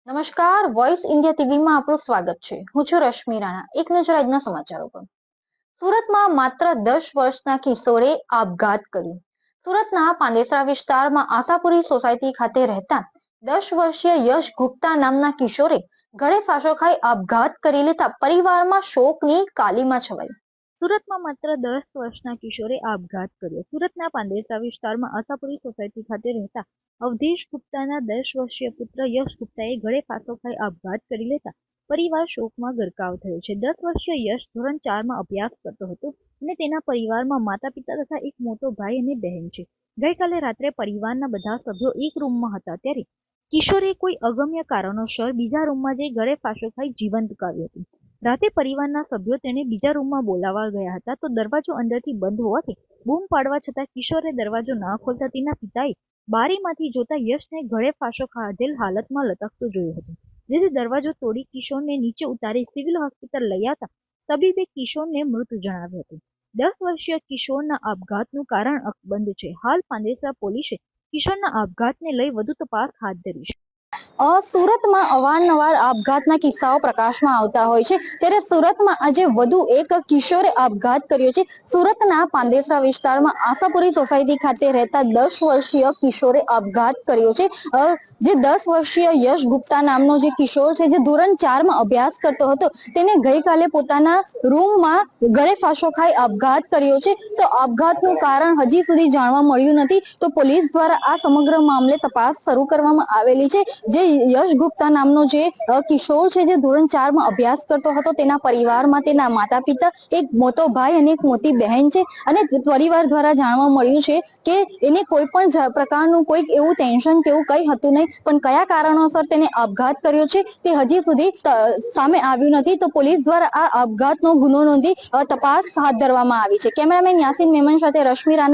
નમસ્કાર, voice India ટીવીમાં આપણું સ્વાગત છે. હું છું રશ્મિ રાણા. એક નજર આજના સમાચારો પર. સુરતમાં માત્ર 10 વર્ષના કિશોરે આપઘાત કર્યો. સુરતના પાંદેસરા વિસ્તારમાં આશાપુરી સોસાયટી ખાતે રહેતા 10 વર્ષીય યશ ગુપ્તા નામના કિશોરે ગળે ફાંસો ખાઈ આપઘાત કરી લેતા પરિવારમાં શોકની કાલીમાં છવાઈ. સુરતમાં માત્ર 10 વર્ષના કિશોરે આપઘાત કર્યો. સુરતના પાંદેસરા વિસ્તારમાં આશાપુરી સોસાયટી ખાતે રહેતા અવધેશ ગુપ્તાના 10 વર્ષીય પુત્ર યશ ગુપ્તાએ ગળે ફાંસો ખાઈ આપઘાત કરી લેતા પરિવાર શોકમાં ગરકાવ થયો છે. 10 વર્ષીય યશ ધોરણ 4માં અભ્યાસ કરતો હતો અને તેના પરિવારમાં માતા પિતા તથા એક મોટો ભાઈ અને બહેન છે. ગઈકાલે રાત્રે પરિવારના બધા સભ્યો એક રૂમમાં હતા ત્યારે કિશોરે કોઈ અગમ્ય કારણોસર બીજા રૂમમાં જઈ ગળે ફાંસો ખાઈ જીવન ટૂંકાવ્યું હતું. રાતે પરિવારના સભ્યો તેને બીજા રૂમમાં બોલાવવા ગયા હતા તો દરવાજો અંદરથી બંધ હોવાથી બૂમ પાડવા છતાં કિશોરે દરવાજો ન ખોલતા તેના પિતાએ બારીમાંથી જોતા યશને ગળે ફાંસો ખાધેલ હાલતમાં લટકતો જોયો હતો, જેથી દરવાજો તોડી કિશોરને નીચે ઉતારી સિવિલ હોસ્પિટલ લઈ આવતા તબીબે કિશોરને મૃત જણાવ્યો હતો. 10 વર્ષીય કિશોરના આપઘાતનું કારણ અકબંધ છે. હાલ પાંદેસરા પોલીસે કિશોરના આપઘાતને લઈ વધુ તપાસ હાથ ધરી છે. સુરતમાં અવારનવાર આપઘાતના કિસ્સાઓ પ્રકાશમાં આવતા હોય છે, ત્યારે સુરતમાં આજે વધુ એક કિશોરે આપઘાત કર્યો છે. સુરતના પાંદેસરા વિસ્તારમાં આશાપુરી સોસાયટી ખાતે રહેતા 10 વર્ષીય કિશોરે આપઘાત કર્યો છે. જે 10 વર્ષીય યશ ગુપ્તા નામનો જે કિશોર છે, જે ધોરણ 4માં અભ્યાસ કરતો હતો, તેને ગઈકાલે પોતાના રૂમમાં ગળે ફાંસો ખાઈ આપઘાત કર્યો છે. તો આપઘાતનું કારણ હજી સુધી જાણવા મળ્યું નથી. તો પોલીસ દ્વારા આ સમગ્ર મામલે તપાસ શરૂ કરવામાં આવેલી છે. જે યશ ગુપ્તા નામનો જે કિશોર છે, જે ધોરણ 4માં અભ્યાસ કરતો હતો, તેના પરિવારમાં તેના માતા પિતા, એક મોટો ભાઈ અને એક મોટી બહેન છે. અને પરિવાર દ્વારા જાણવા મળ્યું છે કે એને કોઈ પણ પ્રકારનું કોઈ એવું ટેન્શન કે એવું કઈ હતું નહીં, પણ કયા કારણોસર તેને આપઘાત કર્યો છે તે હજી સુધી સામે આવ્યું નથી. તો પોલીસ દ્વારા આ આપઘાતનો ગુનો નોંધી તપાસ હાથ ધરવામાં આવી છે. કેમેરામેન યાસીન મેમન સાથે રશ્મિ રાણા.